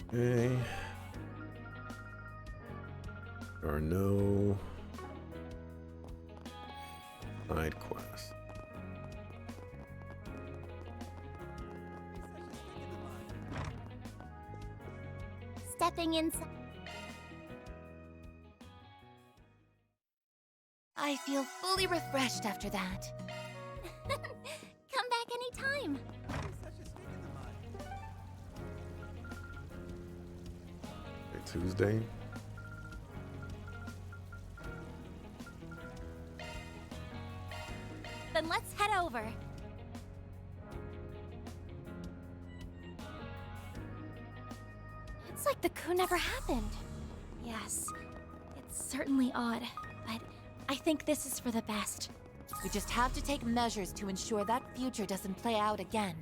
Okay. There are no side quests. Stepping inside. I feel fully refreshed after that. Come back anytime. Okay, Tuesday. Then let's head over. It's like the coup never happened. Yes, it's certainly odd, but I think this is for the best. We just have to take measures to ensure that future doesn't play out again.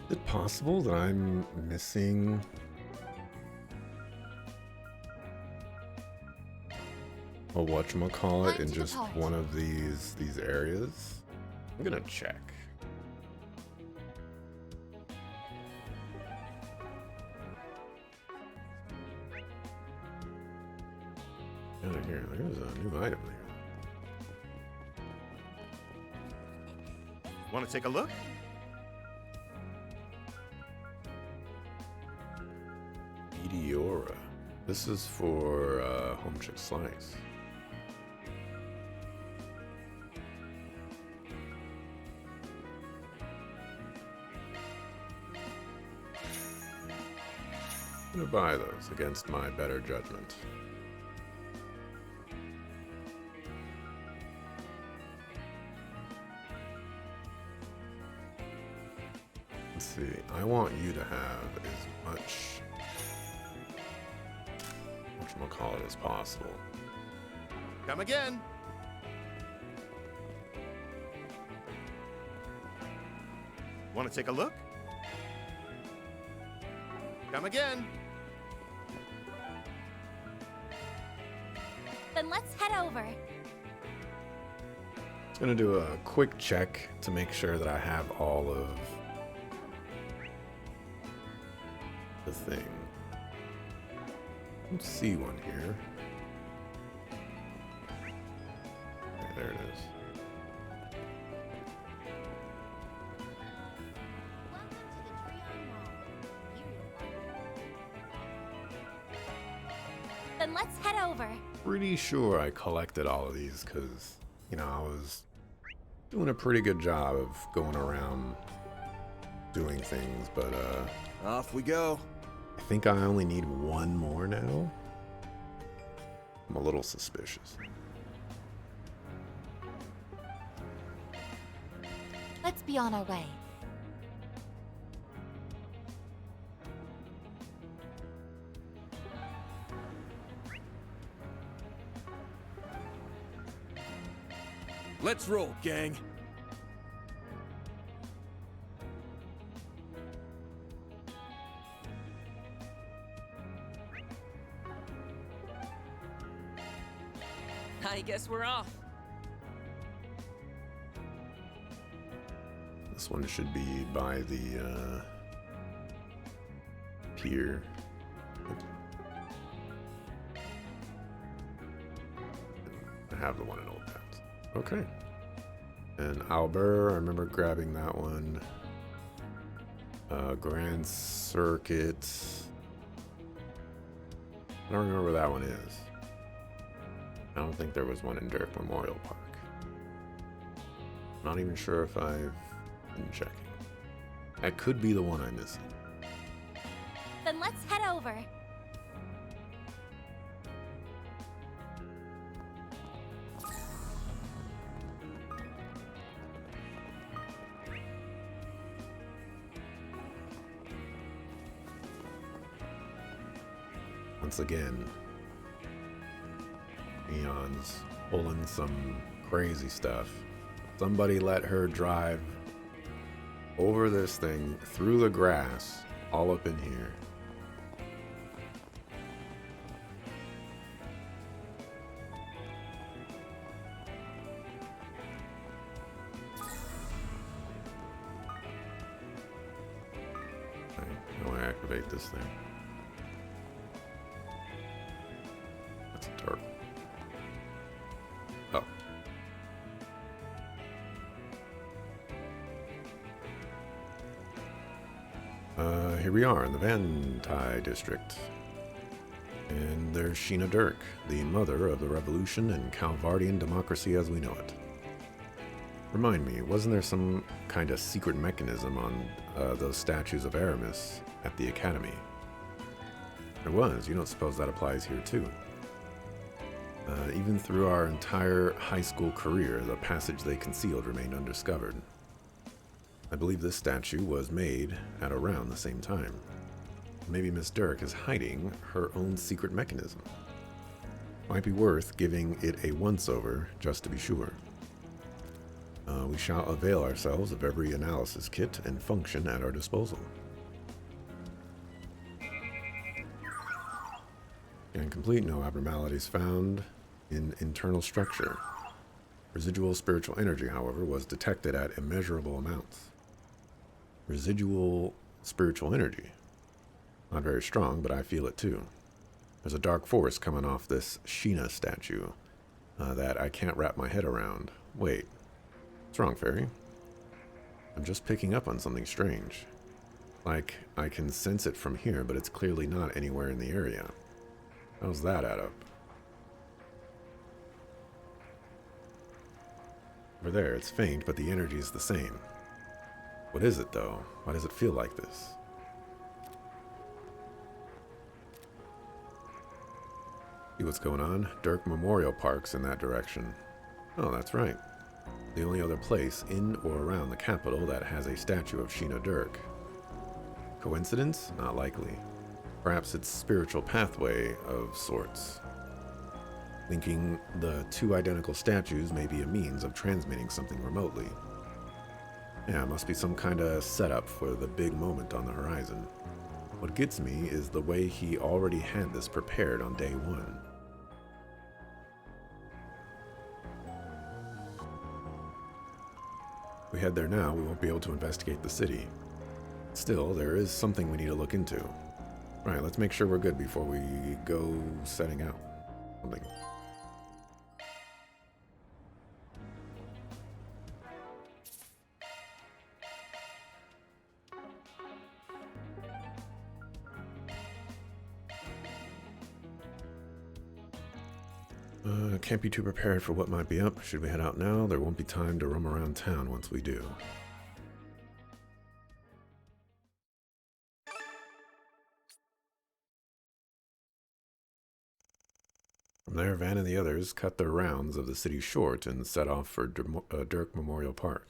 Is it possible that I'm missing a whatchamacallit in just one of these areas? I'm gonna check. Down here, there's a new item there. Want to take a look? Meteora. This is for home chip slice. I'm gonna buy those against my better judgment. Let's see. I want you to have as much whatchamacallit as possible. Come again. Want to take a look? Come again. Then let's head over. Just gonna do a quick check to make sure that I have all of the thing. I don't see one here. Okay, there it is. Then let's head over. Pretty sure I collected all of these because, you know, I was doing a pretty good job of going around doing things, but Off we go. I think I only need one more now. I'm a little suspicious. Let's be on our way. Let's roll, gang. I guess we're off. This one should be by the pier. I have the one in Old Towns. Okay. And Albert, I remember grabbing that one. Grand Circuit. I don't remember where that one is. I don't think there was one in Dirk Memorial Park. Not even sure if I've been checking. That could be the one I'm missing. Then let's head over. Once again, Eon's pulling some crazy stuff. Somebody let her drive over this thing through the grass all up in here. How do I activate this thing? That's a turtle. Oh. Here we are in the Vantai district. And there's Sheena Dirk, the mother of the revolution and Calvardian democracy as we know it. Remind me, wasn't there some kind of secret mechanism on those statues of Aramis at the Academy? There was. You don't suppose that applies here too? Even through our entire high school career, the passage they concealed remained undiscovered. I believe this statue was made at around the same time. Maybe Miss Dirk is hiding her own secret mechanism. Might be worth giving it a once-over, just to be sure. We shall avail ourselves of every analysis kit and function at our disposal. And complete, no abnormalities found in internal structure. Residual spiritual energy, however, was detected at immeasurable amounts. Residual spiritual energy. Not very strong, but I feel it too. There's a dark force coming off this Sheena statue that I can't wrap my head around. Wait. What's wrong, Fairy? I'm just picking up on something strange. Like, I can sense it from here, but it's clearly not anywhere in the area. How's that add up? Over there, it's faint, but the energy's the same. What is it, though? Why does it feel like this? See what's going on? Dirk Memorial Park's in that direction. Oh, that's right. The only other place in or around the capital that has a statue of Sheena Dirk. Coincidence? Not likely. Perhaps it's spiritual pathway of sorts. Linking the two identical statues may be a means of transmitting something remotely. Yeah, it must be some kind of setup for the big moment on the horizon. What gets me is the way he already had this prepared on day one. If we head there now, we won't be able to investigate the city. Still, there is something we need to look into. Right, let's make sure we're good before we go setting out. Something. Can't be too prepared for what might be up. Should we head out now? There won't be time to roam around town once we do. From there, Van and the others cut their rounds of the city short and set off for Dirk Memorial Park.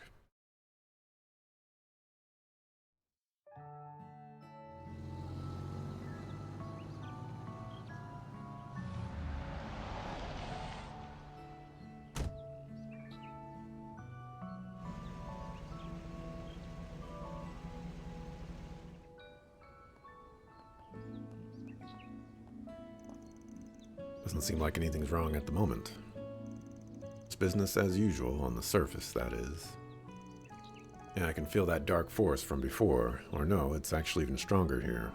Doesn't seem like anything's wrong at the moment. It's business as usual on the surface, that is. Yeah, I can feel that dark force from before, or no, it's actually even stronger here.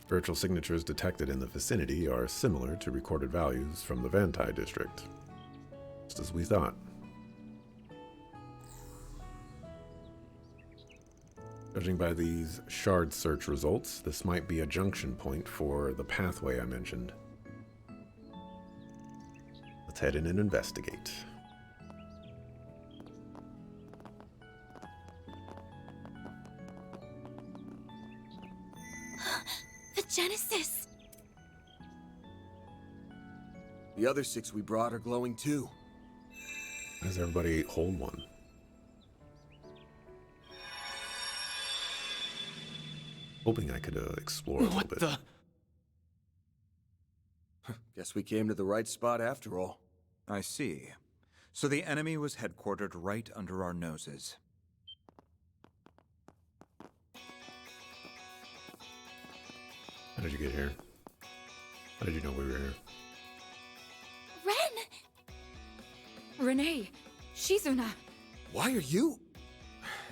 Spiritual signatures detected in the vicinity are similar to recorded values from the Vantai district. Just as we thought. Judging by these shard search results, this might be a junction point for the pathway I mentioned. Let's head in and investigate. The Genesis! The other 6 we brought are glowing too. Why does everybody hold one? Hoping I could explore a little bit. What the? Guess we came to the right spot after all. I see. So the enemy was headquartered right under our noses. How did you get here? How did you know we were here? Ren! Renee, Shizuna. Why are you?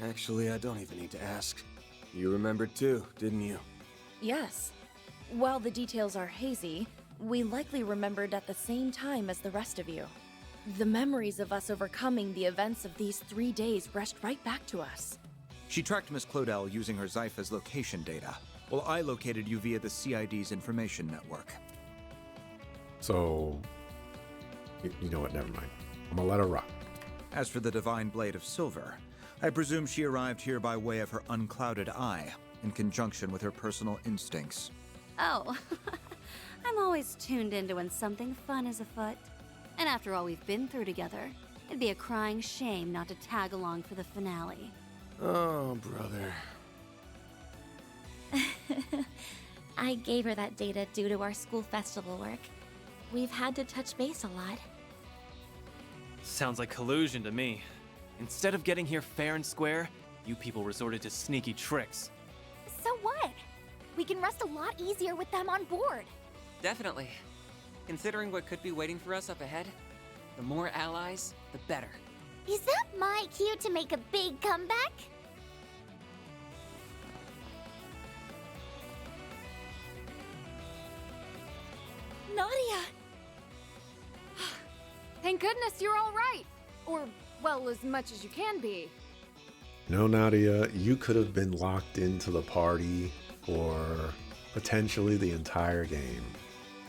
Actually, I don't even need to ask. You remembered too, didn't you? Yes. While the details are hazy, we likely remembered at the same time as the rest of you. The memories of us overcoming the events of these 3 days rushed right back to us. She tracked Miss Claudel using her Zypha's location data, while I located you via the CID's information network. So, you know what? Never mind. I'm gonna let her rock. As for the Divine Blade of Silver, I presume she arrived here by way of her unclouded eye, in conjunction with her personal instincts. Oh, I'm always tuned into when something fun is afoot. And after all we've been through together, it'd be a crying shame not to tag along for the finale. Oh, brother. I gave her that data due to our school festival work. We've had to touch base a lot. Sounds like collusion to me. Instead of getting here fair and square, you people resorted to sneaky tricks. So what? We can rest a lot easier with them on board. Definitely. Considering what could be waiting for us up ahead, the more allies, the better. Is that my cue to make a big comeback? Nadia! Thank goodness you're all right. Or, well, as much as you can be. No, Nadia, you could have been locked into the party for potentially the entire game.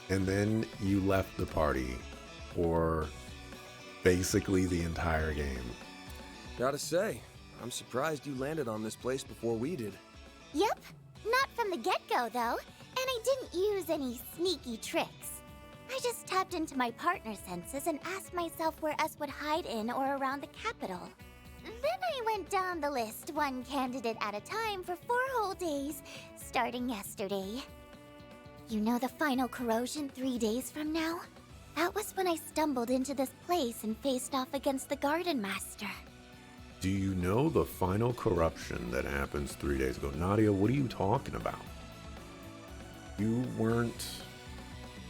And then you left the party for basically the entire game. Gotta say, I'm surprised you landed on this place before we did. Yep, not from the get-go though, and I didn't use any sneaky tricks. I just tapped into my partner senses and asked myself where us would hide in or around the capital. Then I went down the list, one candidate at a time for 4 whole days, starting yesterday. You know the final corrosion 3 days from now? That was when I stumbled into this place and faced off against the Garden Master. Do you know the final corruption that happens 3 days ago? Nadia, what are you talking about? You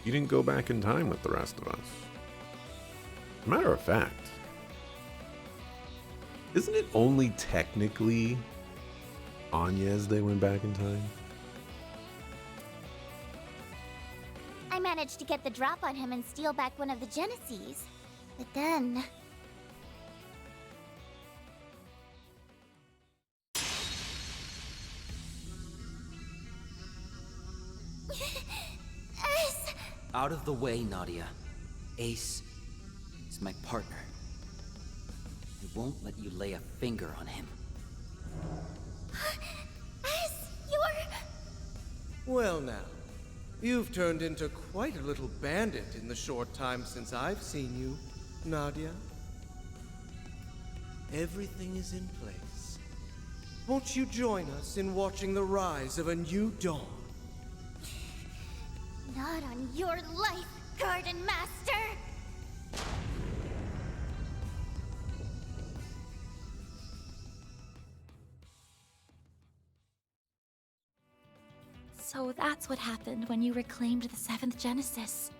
didn't go back in time with the rest of us. Matter of fact, isn't it only technically Agnes they went back in time? I managed to get the drop on him and steal back one of the Genesees. But then... Out of the way, Nadia. Ace is my partner. I won't let you lay a finger on him. Well now, you've turned into quite a little bandit in the short time since I've seen you, Nadia. Everything is in place. Won't you join us in watching the rise of a new dawn? Not on your life, Garden Master! So that's what happened when you reclaimed the 7th Genesis.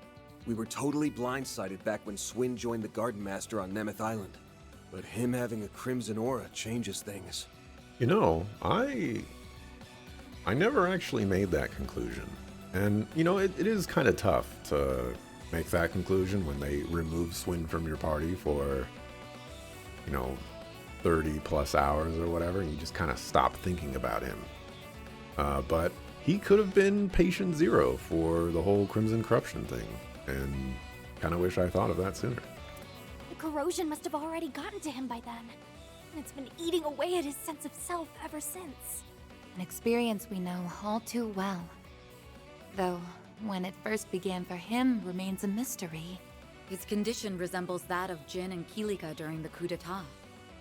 We were totally blindsided back when Swin joined the Garden Master on Nemeth Island. But him having a crimson aura changes things. You know, I never actually made that conclusion. And, you know, it is kind of tough to make that conclusion when they remove Swin from your party for, 30 plus hours or whatever, and you just kind of stop thinking about him. But he could have been patient zero for the whole Crimson Corruption thing, and kind of wish I thought of that sooner. The corrosion must have already gotten to him by then. And it's been eating away at his sense of self ever since. An experience we know all too well. Though, when it first began for him remains a mystery. His condition resembles that of Jin and Kilika during the coup d'etat.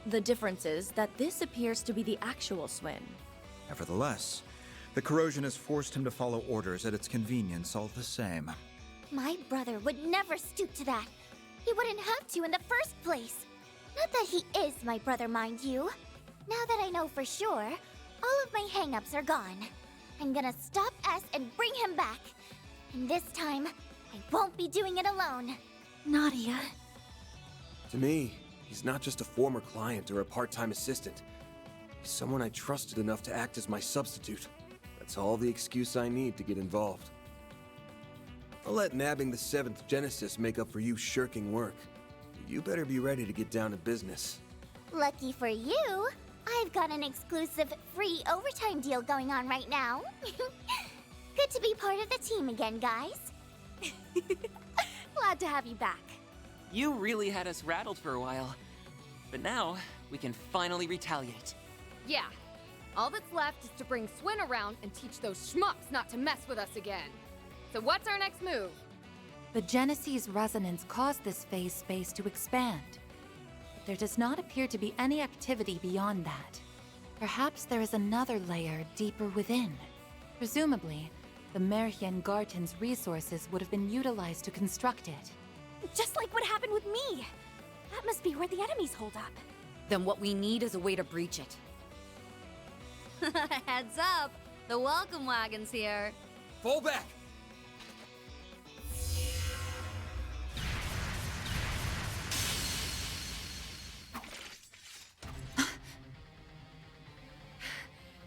The difference is that this appears to be the actual Swin. Nevertheless, the corrosion has forced him to follow orders at its convenience all the same. My brother would never stoop to that. He wouldn't have to in the first place. Not that he is my brother, mind you. Now that I know for sure, all of my hang-ups are gone. I'm gonna stop S and bring him back. And this time, I won't be doing it alone. Nadia. To me, he's not just a former client or a part-time assistant. He's someone I trusted enough to act as my substitute. That's all the excuse I need to get involved. I'll let nabbing the 7th Genesis make up for you shirking work. You better be ready to get down to business. Lucky for you, I've got an exclusive free overtime deal going on right now. Good to be part of the team again, guys. Glad to have you back. You really had us rattled for a while. But now, we can finally retaliate. Yeah. All that's left is to bring Swin around and teach those schmucks not to mess with us again. So what's our next move? The Genesee's resonance caused this phase space to expand. But there does not appear to be any activity beyond that. Perhaps there is another layer deeper within. Presumably, the Merhien Garten's resources would have been utilized to construct it. Just like what happened with me. That must be where the enemies hold up. Then what we need is a way to breach it. Heads up! The welcome wagon's here. Fall back!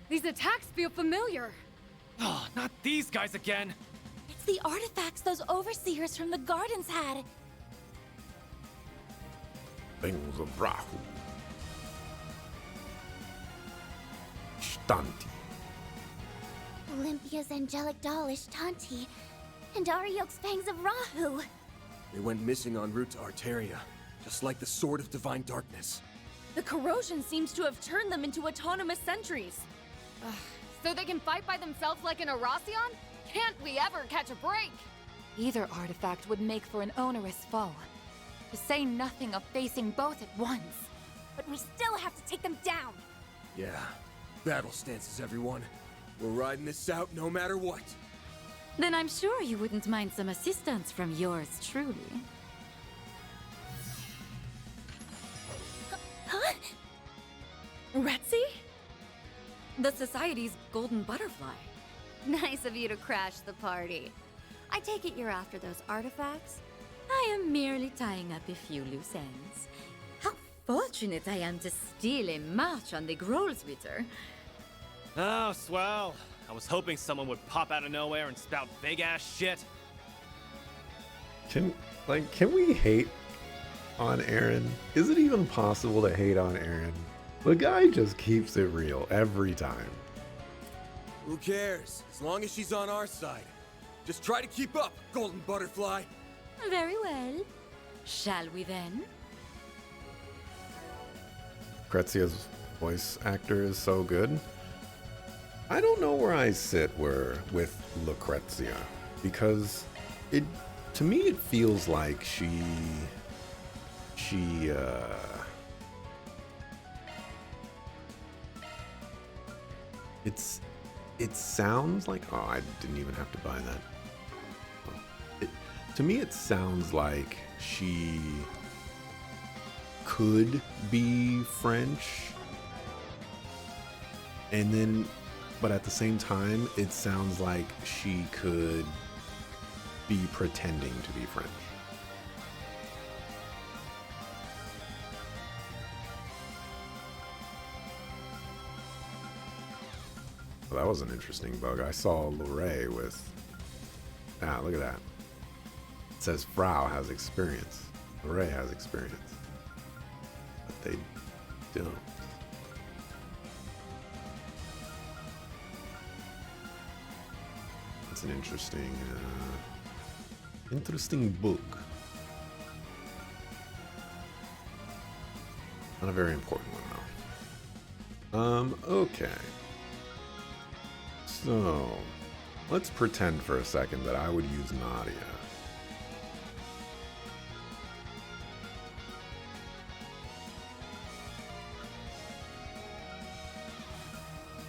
These attacks feel familiar. Oh, not these guys again! It's the artifacts those overseers from the gardens had. Things of Rahu. Shtanti. Olympia's angelic doll Ishtanti, and Ariok's fangs of Rahu. They went missing en route to Arteria, just like the Sword of Divine Darkness. The corrosion seems to have turned them into autonomous sentries. So they can fight by themselves like an Erasion? Can't we ever catch a break? Either artifact would make for an onerous foe. To say nothing of facing both at once. But we still have to take them down. Yeah. Battle stances, everyone. We're riding this out no matter what. Then I'm sure you wouldn't mind some assistance from yours truly. Huh? Retzi? The Society's golden butterfly. Nice of you to crash the party. I take it you're after those artifacts? I am merely tying up a few loose ends. How fortunate I am to steal a march on the Grolswitter. Oh, swell. I was hoping someone would pop out of nowhere and spout big-ass shit. Can we hate on Aaron? Is it even possible to hate on Aaron? The guy just keeps it real every time. Who cares? As long as she's on our side. Just try to keep up, golden butterfly. Very well. Shall we then? Kretzia's voice actor is so good. I don't know where I sit with Lucrezia, because to me it feels like it sounds like, oh, I didn't even have to buy that. To me it sounds like she could be French, and then but at the same time it sounds like she could be pretending to be French. Well, that was an interesting bug. I saw Lorraine with... Ah, look at that. It says Frau has experience. Lorraine has experience. But they don't. It's an interesting book. Not a very important one, though. Okay. So, let's pretend for a second that I would use Nadia.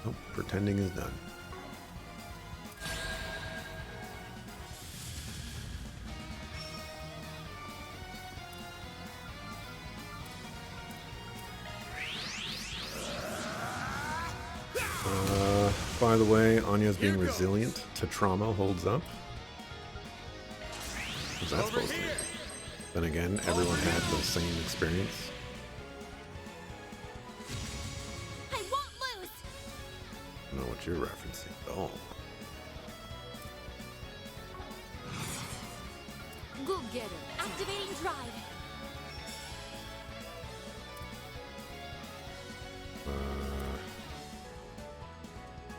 Oh, pretending is done. By the way, Anya's being resilient to trauma holds up. What's that supposed to mean? Then again, everyone had the same experience. I won't what you're referencing at all. Go get him. Activating drive.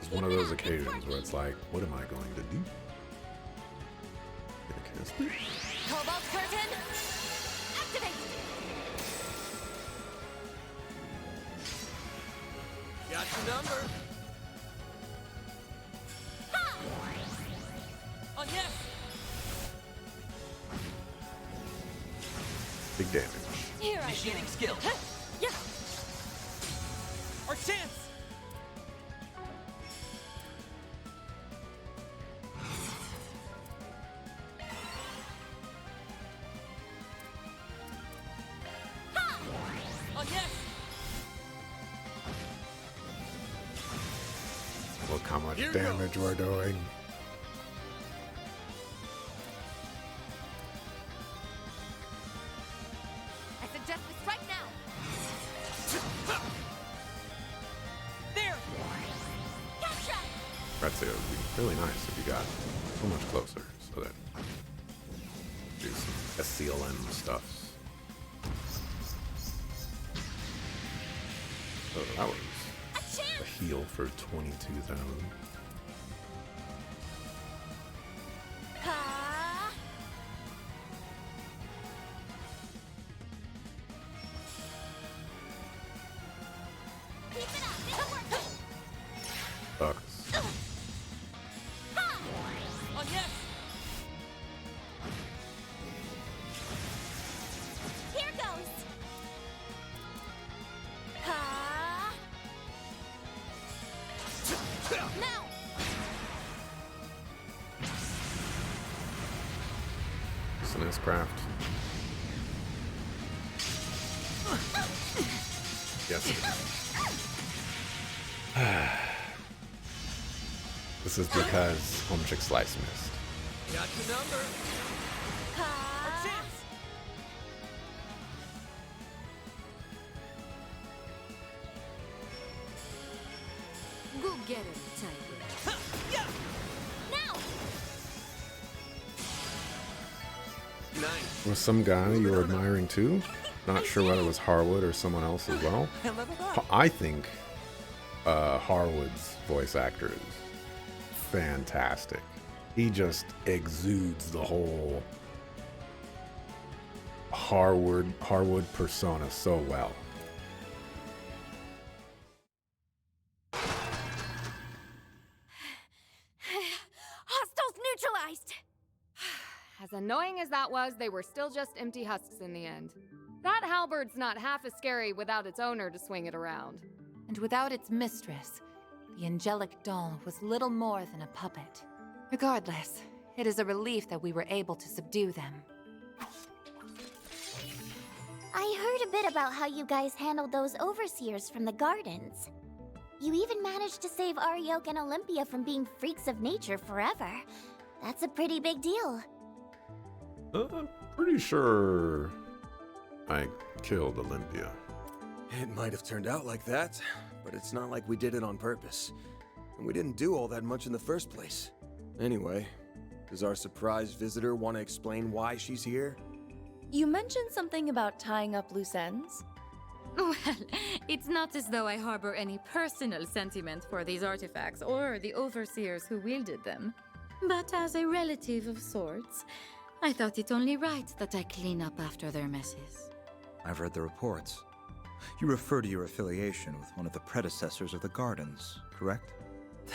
It's one of those occasions where it's like, what am I going to do? Gonna cast it? Cobalt curtain. Activate. Got your number. On yes. Big damage. Here I Initiating skill. Yeah. Our chance! On yes. Look how much Here damage we're doing. I suggest we strike now. There! Capture. I'd say it would be really nice if you got so much closer so that do some SCLM stuff. So that was a heal for 22,000. Ha. Keep it up. It's working. Sucks. On yes. Here goes. Ha. Now. It's an S-craft. Yes. It is. This is because Home Chick Slice missed. Got your number. Ha. Our chance! Go get him, Tiger. Now. Nice. Was some guy you were admiring too? Not sure whether it was Harwood or someone else as well. I think Harwood's voice actor is fantastic. He just exudes the whole Harwood persona so well. Hostiles neutralized. As annoying as that was, they were still just empty husks in the end. That halberd's not half as scary without its owner to swing it around. And without its mistress, the angelic doll was little more than a puppet. Regardless, it is a relief that we were able to subdue them. I heard a bit about how you guys handled those overseers from the gardens. You even managed to save Ariok and Olympia from being freaks of nature forever. That's a pretty big deal. I'm pretty sure I killed Olympia. It might have turned out like that, but it's not like we did it on purpose. And we didn't do all that much in the first place. Anyway, does our surprise visitor want to explain why she's here? You mentioned something about tying up loose ends. Well, it's not as though I harbor any personal sentiment for these artifacts or the overseers who wielded them. But as a relative of sorts, I thought it only right that I clean up after their messes. I've read the reports. You refer to your affiliation with one of the predecessors of the Gardens, correct?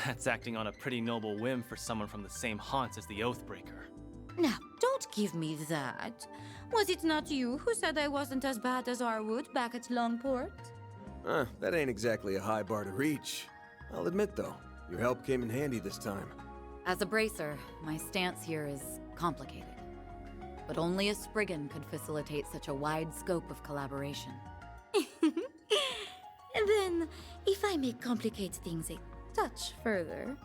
That's acting on a pretty noble whim for someone from the same haunts as the Oathbreaker. Now, don't give me that. Was it not you who said I wasn't as bad as Arwood back at Longport? That ain't exactly a high bar to reach. I'll admit, though, your help came in handy this time. As a bracer, my stance here is complicated. But only a Spriggan could facilitate such a wide scope of collaboration. And then, if I may complicate things a touch further,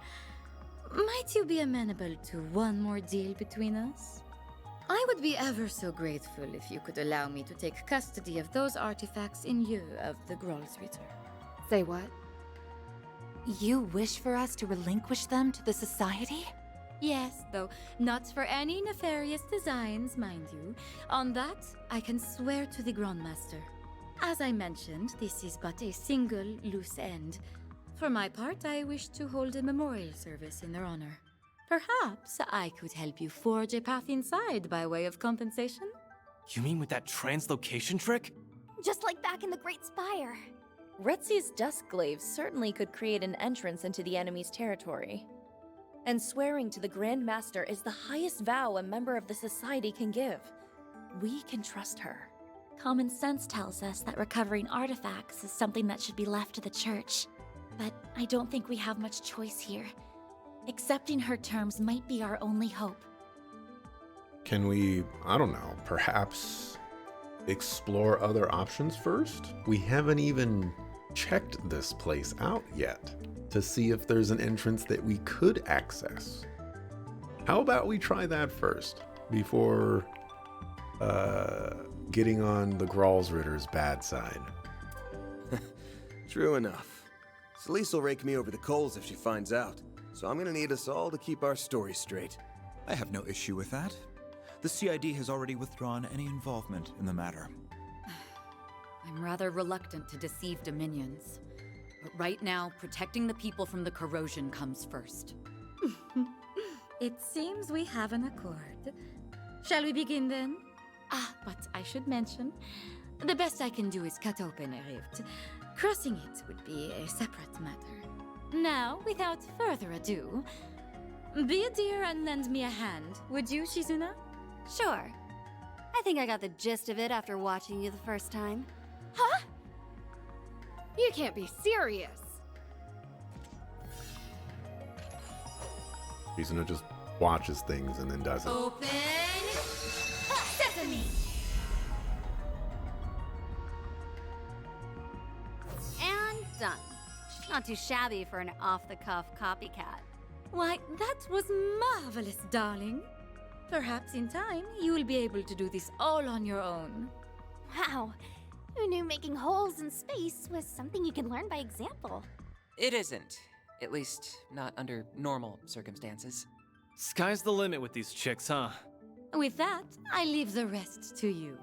might you be amenable to one more deal between us? I would be ever so grateful if you could allow me to take custody of those artifacts in lieu of the Groll's return. Say what? You wish for us to relinquish them to the Society? Yes, though not for any nefarious designs, mind you. On that, I can swear to the Grandmaster. As I mentioned, this is but a single loose end. For my part, I wish to hold a memorial service in their honor. Perhaps I could help you forge a path inside by way of compensation? You mean with that translocation trick? Just like back in the Great Spire. Retzi's Duskglaive certainly could create an entrance into the enemy's territory. And swearing to the Grand Master is the highest vow a member of the Society can give. We can trust her. Common sense tells us that recovering artifacts is something that should be left to the Church. But I don't think we have much choice here. Accepting her terms might be our only hope. Can we, I don't know, perhaps explore other options first? We haven't even checked this place out yet to see if there's an entrance that we could access. How about we try that first before getting on the Gralsritter's bad side? True enough. Celeste will rake me over the coals if she finds out, so I'm gonna need us all to keep our story straight. I have no issue with that. The CID has already withdrawn any involvement in the matter. I'm rather reluctant to deceive Dominions. But right now, protecting the people from the corrosion comes first. It seems we have an accord. Shall we begin then? But I should mention, the best I can do is cut open a rift. Crossing it would be a separate matter. Now, without further ado, be a dear and lend me a hand, would you, Shizuna? Sure. I think I got the gist of it after watching you the first time. Huh? You can't be serious. Shizuna just watches things and then does it. Open sesame! And done. Not too shabby for an off-the-cuff copycat. Why, that was marvelous, darling. Perhaps in time, you will be able to do this all on your own. Wow. Who knew making holes in space was something you can learn by example? It isn't. At least, not under normal circumstances. Sky's the limit with these chicks, huh? With that, I leave the rest to you.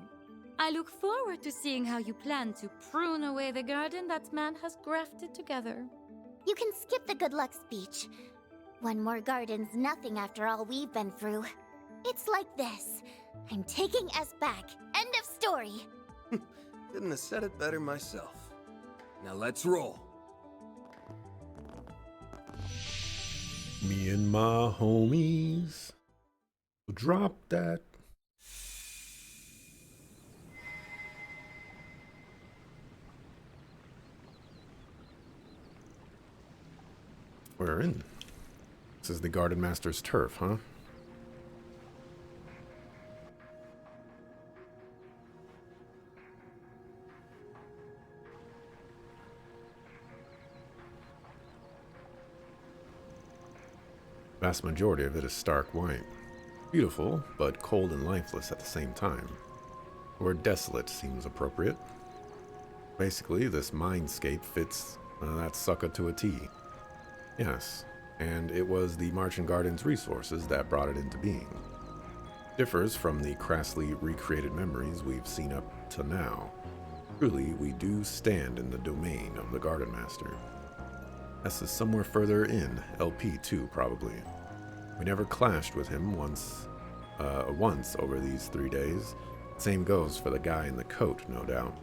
I look forward to seeing how you plan to prune away the garden that man has grafted together. You can skip the good luck speech. One more garden's nothing after all we've been through. It's like this. I'm taking us back. End of story. Couldn't have said it better myself. Now let's roll. Me and my homies will drop that. We're in. This is the Garden Master's turf, huh? Vast majority of it is stark white. Beautiful, but cold and lifeless at the same time. The word desolate seems appropriate. Basically, this mindscape fits that sucker to a T. Yes, and it was the Marching Garden's resources that brought it into being. Differs from the crassly recreated memories we've seen up to now. Truly, we do stand in the domain of the Garden Master. S is somewhere further in, LP too, probably. We never clashed with him once over these 3 days. Same goes for the guy in the coat, no doubt.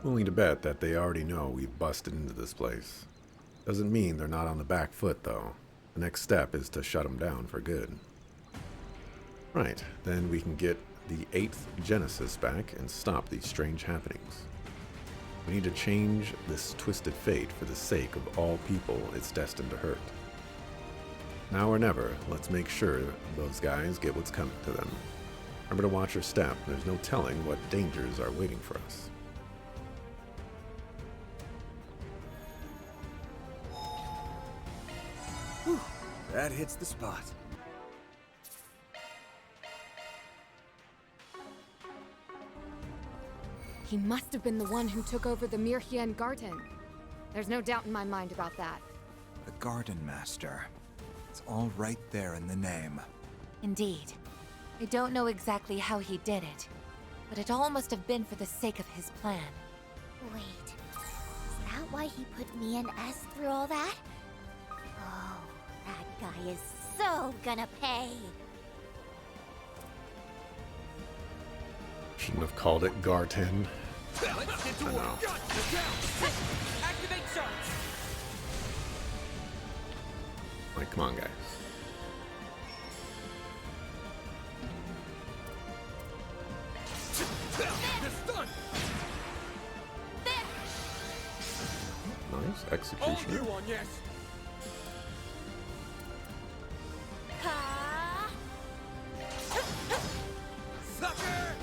Willing to bet that they already know we've busted into this place. Doesn't mean they're not on the back foot, though. The next step is to shut them down for good. Right, then we can get the 8th Genesis back and stop these strange happenings. We need to change this twisted fate for the sake of all people it's destined to hurt. Now or never, let's make sure those guys get what's coming to them. Remember to watch your step. There's no telling what dangers are waiting for us. Whew, that hits the spot. He must have been the one who took over the Mirhian Garden. There's no doubt in my mind about that. The Garden Master. It's all right there in the name. Indeed. I don't know exactly how he did it, but it all must have been for the sake of his plan. Wait, is that why he put me and S through all that? Oh, that guy is so gonna pay. Shouldn't have called it Garten. Let's get to work. Activate charge. Like, come on, guys. Nice execution. All you on, yes. Sucker!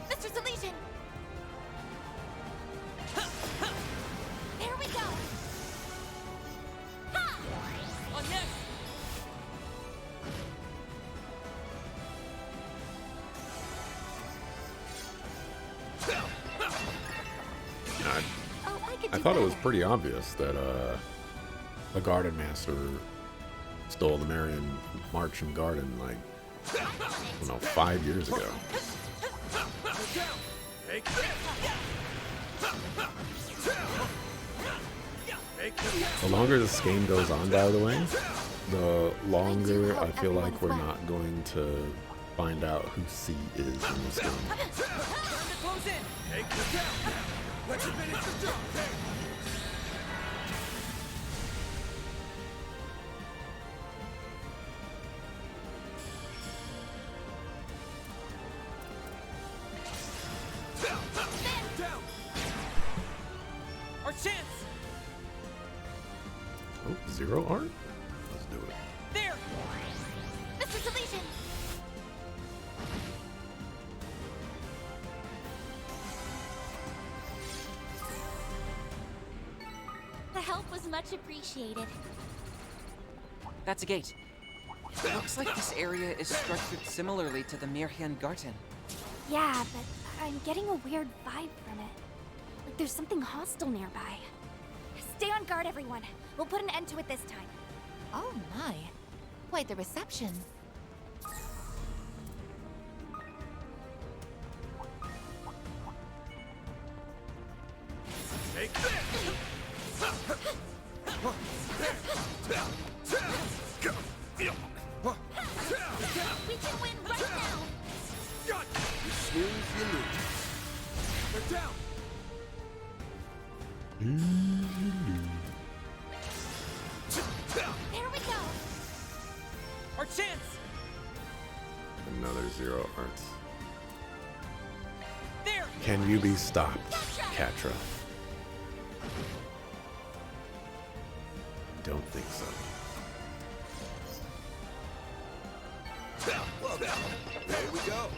Mr. Deletion! There we go! Ha! On yes. I thought it was pretty obvious that the Garden Master stole the Marian Marching Garden, like, I don't know, 5 years ago. The longer this game goes on, by the way, the longer I feel like we're not going to find out who C is in this game. Let's finish the job. Down. Our chance. Oh, 0 art? Let's do it. There. Mr. Deletion! The help was much appreciated. That's a gate. It looks like this area is structured similarly to the Mirhian Garden. Yeah, but I'm getting a weird vibe from it. Like there's something hostile nearby. Stay on guard, everyone. We'll put an end to it this time. Oh my. Quite the reception. Take this. We can win right now! Got you. You snooze, you lose. They're down. There we go! Our chance. Another 0 arts. There. Can you be stopped, Catra? Don't think so. There we go.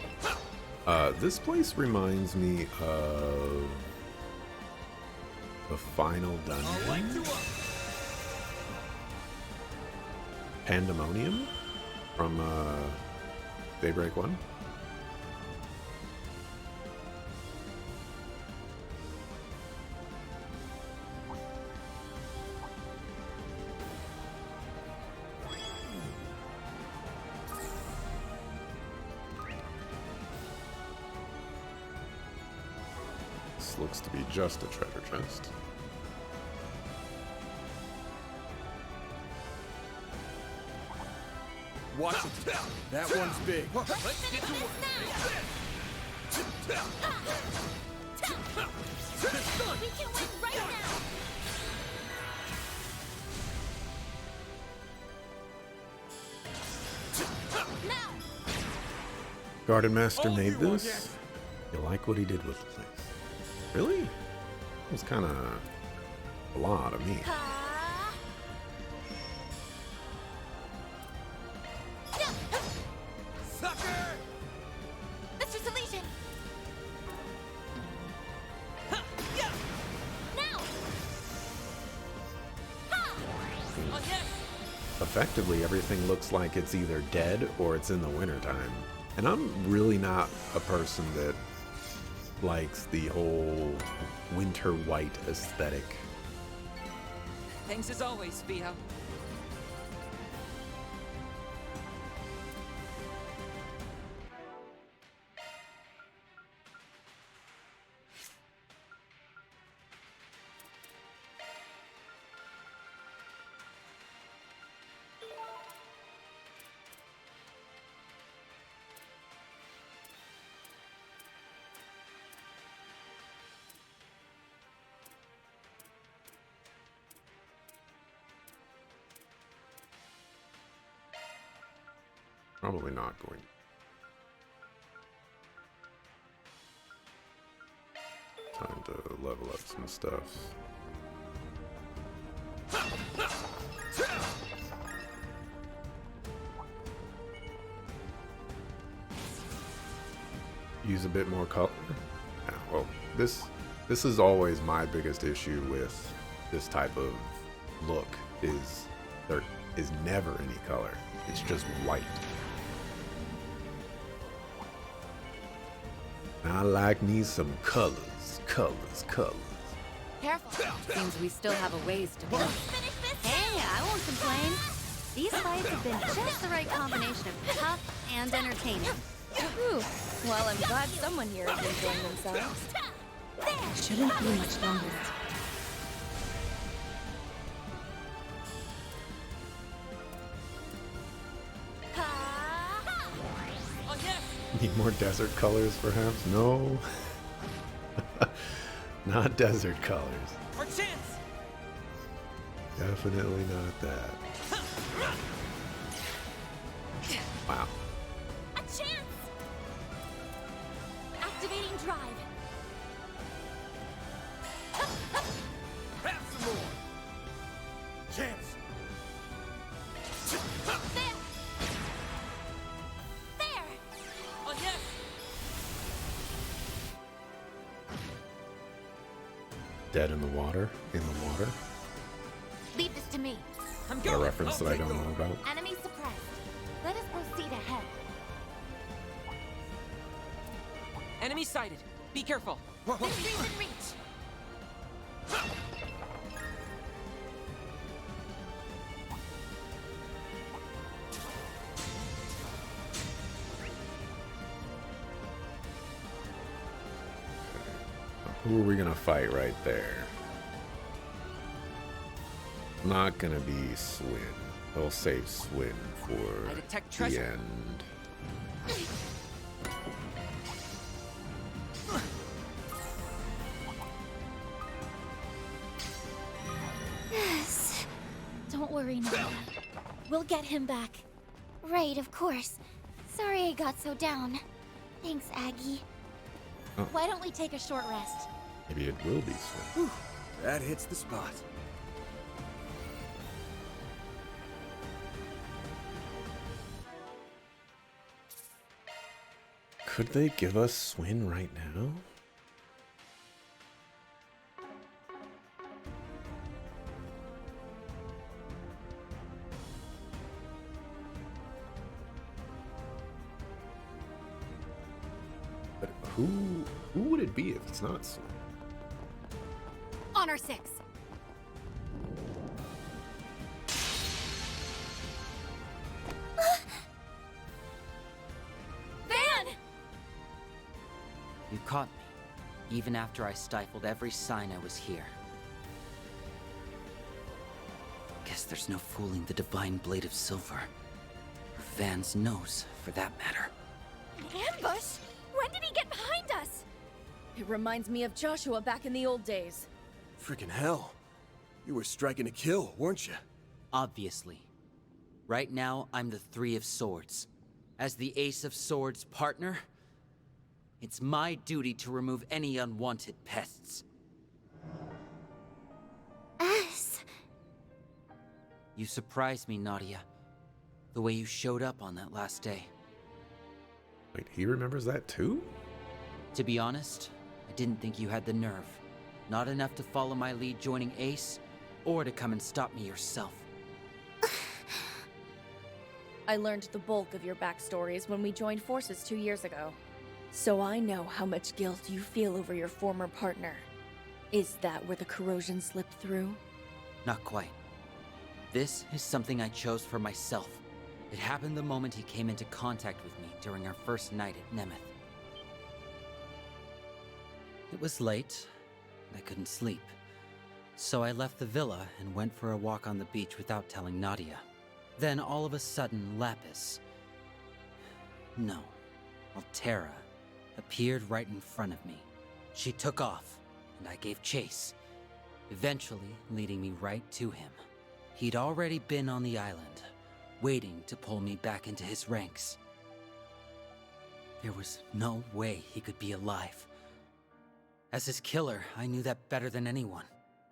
This place reminds me of the final dungeon. Pandemonium from Daybreak 1. This looks to be just a treasure chest. Watch it. That one's big. Let's get to work. We can win right now! Now! Garden Master made this? You like what he did with the place? Really? It was kind of a lot of me. Sucker! Mr. Deletion! Now! On yes. Effectively, everything looks like it's either dead or it's in the wintertime. And I'm really not a person that likes the whole winter white aesthetic. Thanks as always, Theo. Probably not going. Time to level up some stuff. Use a bit more color. Yeah, well, this is always my biggest issue with this type of look is there is never any color. It's just white. I like me some colors. Careful. Seems we still have a ways to go. Hey, I won't complain. These fights have been just the right combination of tough and entertaining. Whew. Well, I'm glad someone here is enjoying themselves. Shouldn't be much longer. Need more desert colors, perhaps? No. Not desert colors. Our chance! Definitely not that. Wow. A chance! Activating drive. Have some more. Chance. Oh, yes! Dead in the water? In the water? Leave this to me. I'm A going! reference that I don't know about. Enemy suppressed. Let us proceed ahead. Enemy sighted. Be careful. Victory's in reach. Who are we gonna fight right there? Not gonna be Swin. They'll save Swin I for detect the treasure. end. Yes. Don't worry, Nana. We'll get him back. Right, of course. Sorry I got so down. Thanks, Aggie. Oh. Why don't we take a short rest? Maybe it will be Swin. That hits the spot. Could they give us Swin right now? But who would it be if it's not Swin? Honor 6. Van! You caught me, even after I stifled every sign I was here. Guess there's no fooling the divine blade of silver. Or Van's nose, for that matter. An ambush? When did he get behind us? It reminds me of Joshua back in the old days. Freaking hell. You were striking to kill, weren't you? Obviously. Right now, I'm the Three of Swords. As the Ace of Swords partner, it's my duty to remove any unwanted pests. Us? You surprised me, Nadia. The way you showed up on that last day. Wait, he remembers that too? To be honest, I didn't think you had the nerve. Not enough to follow my lead joining Ace, or to come and stop me yourself. I learned the bulk of your backstories when we joined forces 2 years ago. So I know how much guilt you feel over your former partner. Is that where the corrosion slipped through? Not quite. This is something I chose for myself. It happened the moment he came into contact with me during our first night at Nemeth. It was late, and I couldn't sleep. So I left the villa and went for a walk on the beach without telling Nadia. Then all of a sudden, Lapis... No, Altera appeared right in front of me. She took off, and I gave chase, eventually leading me right to him. He'd already been on the island, waiting to pull me back into his ranks. There was no way he could be alive. As his killer, I knew that better than anyone.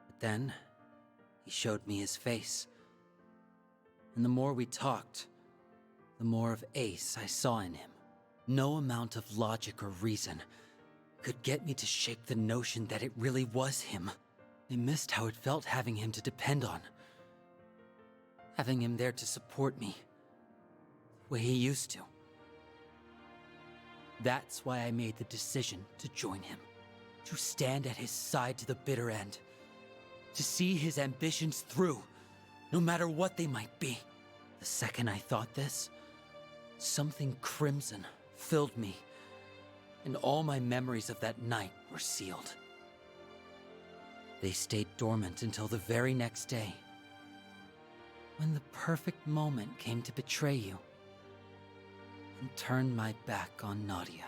But then, he showed me his face. And the more we talked, the more of Ace I saw in him. No amount of logic or reason could get me to shake the notion that it really was him. I missed how it felt having him to depend on. Having him there to support me, the way he used to. That's why I made the decision to join him. To stand at his side to the bitter end. To see his ambitions through, no matter what they might be. The second I thought this, something crimson filled me, and all my memories of that night were sealed. They stayed dormant until the very next day, when the perfect moment came to betray you and turn my back on Nadia.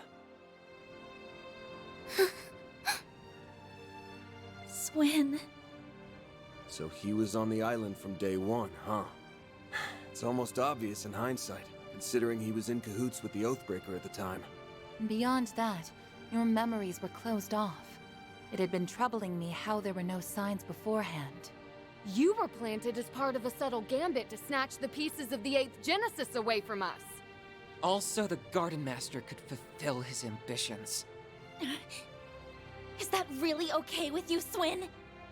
Swin. So he was on the island from day one, huh? It's almost obvious in hindsight, considering he was in cahoots with the Oathbreaker at the time. Beyond that, your memories were closed off. It had been troubling me how there were no signs beforehand. You were planted as part of a subtle gambit to snatch the pieces of the 8th Genesis away from us. Also, the Garden Master could fulfill his ambitions. Is that really okay with you, Swin?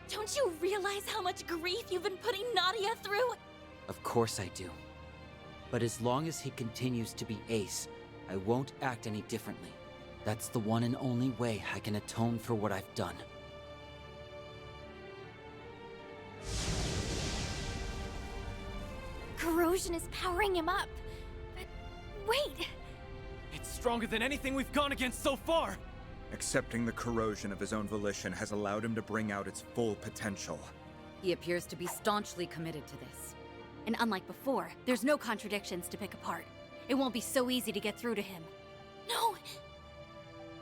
Don't you realize how much grief you've been putting Nadia through? Of course I do. But as long as he continues to be Ace, I won't act any differently. That's the one and only way I can atone for what I've done. Corrosion is powering him up. But wait! It's stronger than anything we've gone against so far! Accepting the corrosion of his own volition has allowed him to bring out its full potential. He appears to be staunchly committed to this. And unlike before, there's no contradictions to pick apart. It won't be so easy to get through to him. No!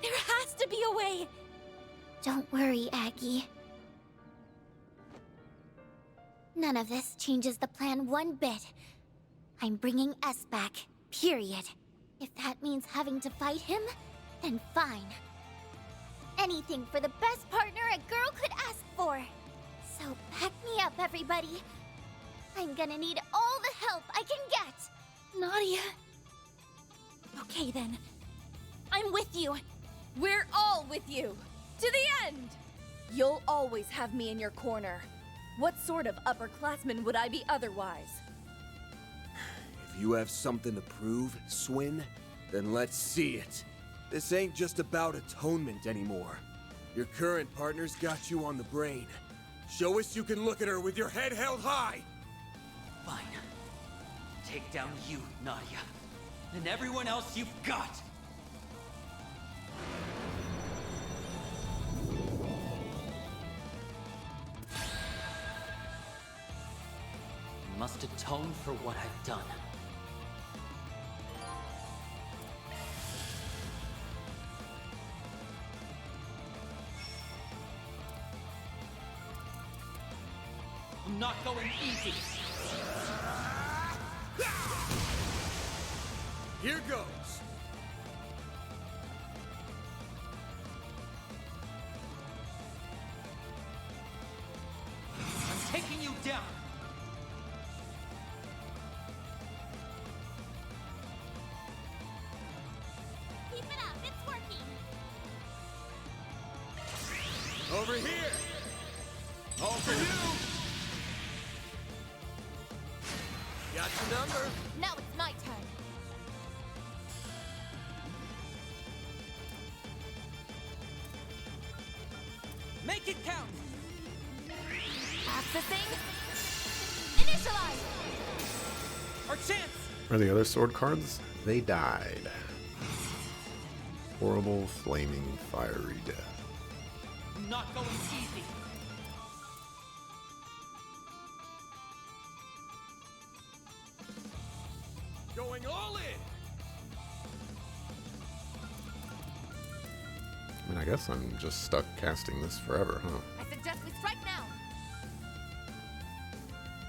There has to be a way! Don't worry, Aggie. None of this changes the plan one bit. I'm bringing S back, period. If that means having to fight him, then fine. Anything for the best partner a girl could ask for. So back me up, everybody. I'm gonna need all the help I can get. Nadia. Okay then. I'm with you. We're all with you. To the end! You'll always have me in your corner. What sort of upperclassman would I be otherwise? If you have something to prove, Swin, then let's see it. This ain't just about atonement anymore. Your current partner's got you on the brain. Show us you can look at her with your head held high! Fine. Take down you, Nadia. And everyone else you've got! I must atone for what I've done. I'm not going easy. Here goes! I'm taking you down. Keep it up, it's working. Over here! All for you! Got your number. Now it's my turn. Initialize! Our chance! Are the other sword cards? They died. Horrible, flaming, fiery death. Not going easy. Going all in! I mean, I guess I'm just stuck casting this forever, huh? I suggest we strike now.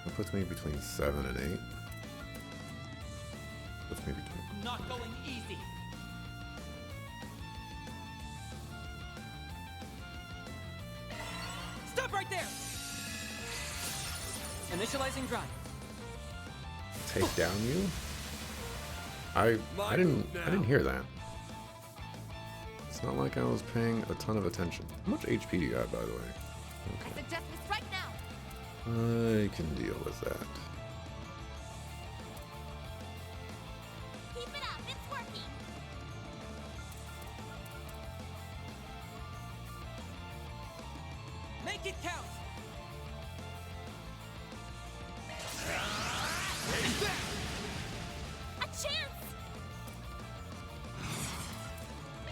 That puts me between 7 and 8. Puts me between... I'm not going easy. Stop right there! Initializing drive. Take down you? I didn't hear that. It's not like I was paying a ton of attention. How much HP do you got, by the way? I suggest we strike now. I can deal with that. Keep it up, it's working. Make it count! A chance!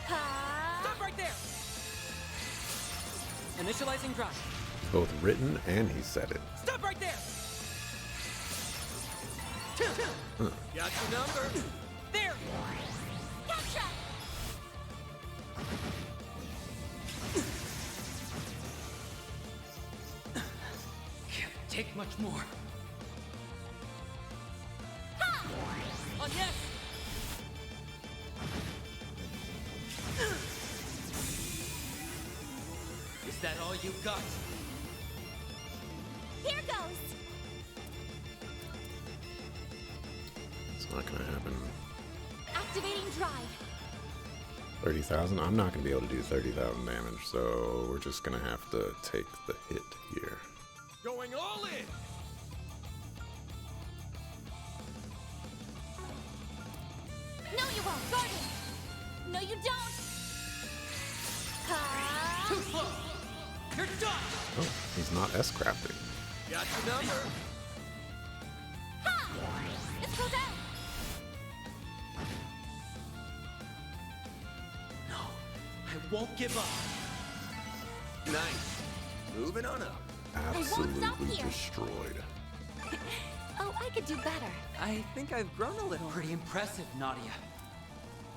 Stop right there! Initializing drive. It's both written and he said it. Stop right there! Huh. Got your number. There! Gotcha! Can't take much more. On yes! Is that all you got? Here goes! It's not gonna happen. Activating drive. 30,000? I'm not gonna be able to do 30,000 damage, so we're just gonna have to take the hit here. Going all in! No, you won't, Guardian! No, you don't! Too slow! You're done! Oh, he's not S-crafting. Got your number. Ha! Let's go down! No, I won't give up. Nice. Moving on up. Absolutely here. destroyed. Oh, I could do better. I think I've grown a little. Pretty impressive, Nadia.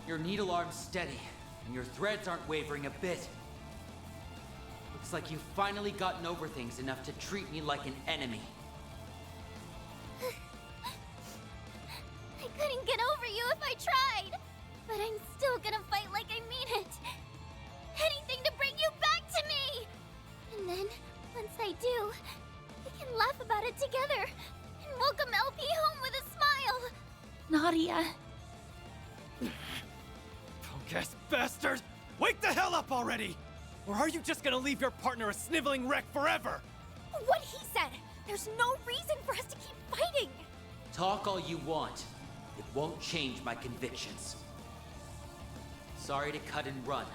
Your needle arm's steady, and your threads aren't wavering a bit. Looks like you've finally gotten over things enough to treat me like an enemy. I couldn't get over you if I tried. But I'm still gonna fight like I mean it. Anything to bring you back to me! And then, once I do, we can laugh about it together and welcome LP home with a smile. Nadia. Punk-ass bastard! Wake the hell up already! Or are you just gonna leave your partner a sniveling wreck forever? What he said! There's no reason for us to keep fighting! Talk all you want. It won't change my convictions. Sorry to cut and run,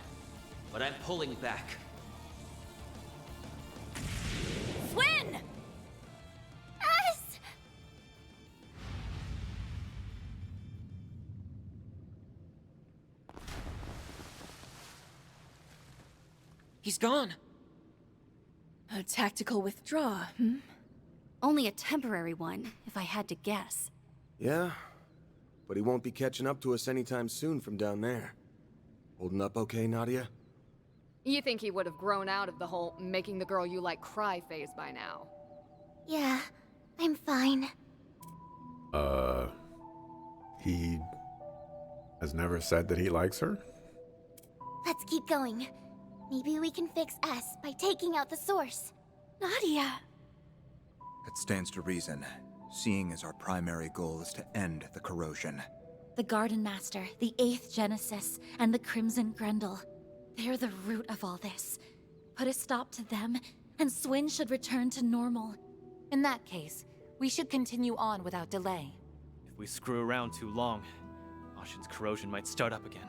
but I'm pulling back. Swin! S! He's gone. A tactical withdraw, hmm? Only a temporary one, if I had to guess. Yeah, but he won't be catching up to us anytime soon from down there. Holding up okay, Nadia? You think he would have grown out of the whole making the girl you like cry phase by now? Yeah, I'm fine. He has never said that he likes her? Let's keep going. Maybe we can fix S by taking out the source. Nadia! That stands to reason, seeing as our primary goal is to end the corrosion. The Garden Master, the 8th Genesis, and the Crimson Grendel. They're the root of all this. Put a stop to them, and Swin should return to normal. In that case, we should continue on without delay. If we screw around too long, Ashen's corrosion might start up again.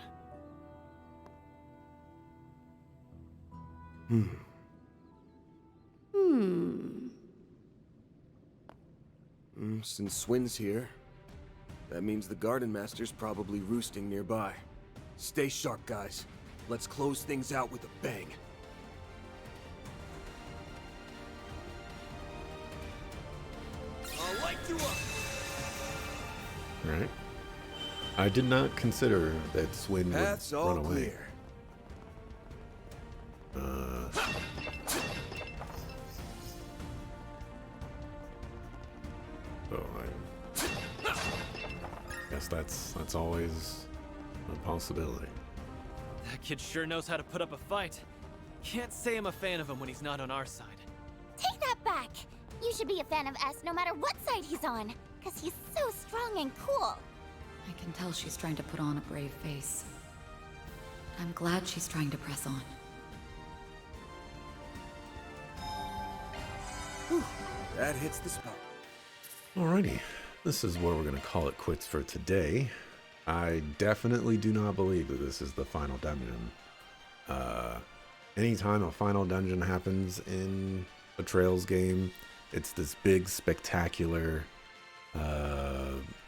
Since Swin's here, that means the Garden Master's probably roosting nearby. Stay sharp, guys. Let's close things out with a bang. I'll light you up. Right. I did not consider that Swin Path's would all run away. clear. So I guess that's always a possibility. That kid sure knows how to put up a fight. Can't say I'm a fan of him when he's not on our side. Take that back! You should be a fan of S no matter what side he's on, because he's so strong and cool. I can tell she's trying to put on a brave face. I'm glad she's trying to press on. Whew, that hits the spot. Alrighty, this is where we're going to call it quits for today. I definitely do not believe that this is the final dungeon. Anytime a final dungeon happens in a Trails game, it's this big, spectacular,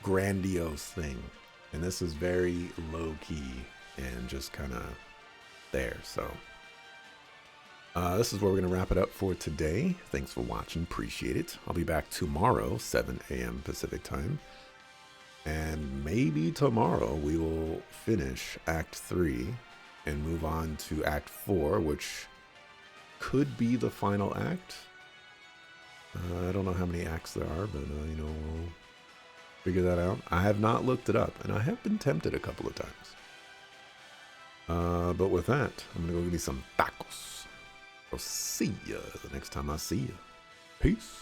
grandiose thing. And this is very low-key and just kind of there, so... this is where we're going to wrap it up for today. Thanks for watching. Appreciate it. I'll be back tomorrow, 7 a.m. Pacific time. And maybe tomorrow we will finish Act 3 and move on to Act 4, which could be the final act. I don't know how many acts there are, but, we'll figure that out. I have not looked it up, and I have been tempted a couple of times. But with that, I'm going to go get me some tacos. I'll see ya the next time I see ya. Peace.